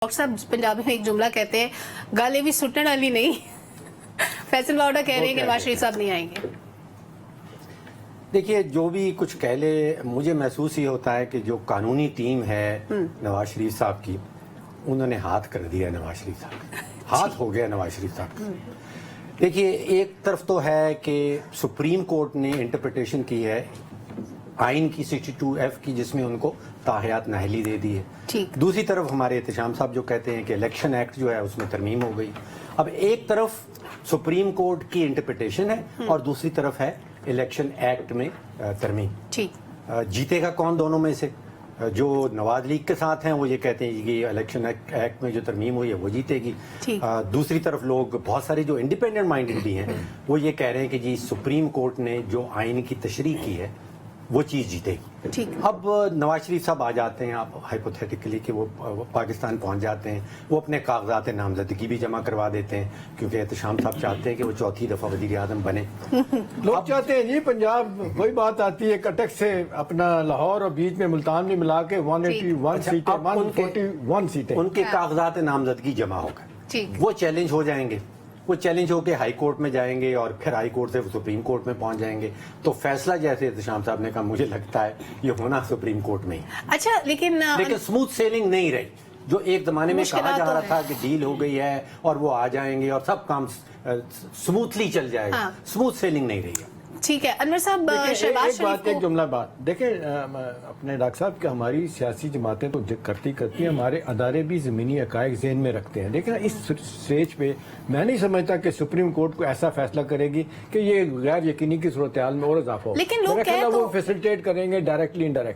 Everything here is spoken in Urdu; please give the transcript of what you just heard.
ڈاکٹر صاحب پنجابی میں ایک جملہ کہتے ہیں گالے بھی سٹن والی نہیں. فیصل باوڑا کہہ رہے ہیں کہ نواز شریف صاحب نہیں آئیں گے. دیکھیے جو بھی کچھ کہہ لے مجھے محسوس ہی ہوتا ہے کہ جو قانونی ٹیم ہے نواز شریف صاحب کی انہوں نے ہاتھ کر دیا نواز شریف صاحب ہاتھ ہو گیا نواز شریف صاحب. دیکھیے ایک طرف تو ہے کہ سپریم کورٹ نے انٹرپریٹیشن کی ہے آئین کی 62F کی جس میں ان کو تاحیات نااہلی دے دی ہے. دوسری طرف ہمارے احتشام صاحب جو کہتے ہیں کہ الیکشن ایکٹ جو ہے اس میں ترمیم ہو گئی. اب ایک طرف سپریم کورٹ کی انٹرپریٹیشن ہے اور دوسری طرف ہے الیکشن ایکٹ میں ترمیم. جیتے گا کون دونوں میں سے؟ جو نواز لیگ کے ساتھ ہیں وہ یہ کہتے ہیں کہ الیکشن ایکٹ میں جو ترمیم ہوئی ہے وہ جیتے گی. دوسری طرف لوگ بہت سارے جو انڈیپینڈنٹ مائنڈڈ بھی ہیں وہ یہ کہہ رہے ہیں کہ جی سپریم کورٹ نے جو آئین کی تشریح کی ہے وہ چیز جیتے گی. اب نواز شریف صاحب آ جاتے ہیں آپ ہائپوتھیٹیکلی کہ وہ پاکستان پہنچ جاتے ہیں وہ اپنے کاغذات نامزدگی بھی جمع کروا دیتے ہیں کیونکہ احتشام صاحب چاہتے ہیں کہ وہ چوتھی دفعہ وزیر اعظم بنے. لوگ چاہتے ہیں جی پنجاب وہی بات آتی ہے کٹک سے اپنا لاہور اور بیچ میں ملتان میں ملا کے 181 سیٹیں 141 سیٹیں ان کے کاغذات نامزدگی جمع ہو گئے. وہ چیلنج ہو جائیں گے وہ چیلنج ہو کے ہائی کورٹ میں جائیں گے اور پھر ہائی کورٹ سے سپریم کورٹ میں پہنچ جائیں گے. تو فیصلہ جیسے احتشام صاحب نے کہا مجھے لگتا ہے یہ ہونا سپریم کورٹ میں ہی. اچھا لیکن اسموتھ سیلنگ نہیں رہی جو ایک زمانے میں کہا جا رہا تھا کہ ڈیل ہو گئی ہے اور وہ آ جائیں گے اور سب کام اسموتھلی چل جائے گا. اسموتھ سیلنگ نہیں رہی ہے. ٹھیک ہے انور صاحب ایک جملہ بات دیکھیں اپنے ڈاکٹر صاحب کہ ہماری سیاسی جماعتیں تو کرتی ہیں ہمارے ادارے بھی زمینی حقائق ذہن میں رکھتے ہیں. لیکن اس اسٹیج پہ میں نہیں سمجھتا کہ سپریم کورٹ کو ایسا فیصلہ کرے گی کہ یہ غیر یقینی کی صورتحال میں اور اضافہ ہو. لیکن لوگ وہ فیسلٹیٹ کریں گے ڈائریکٹلی انڈائریکٹ.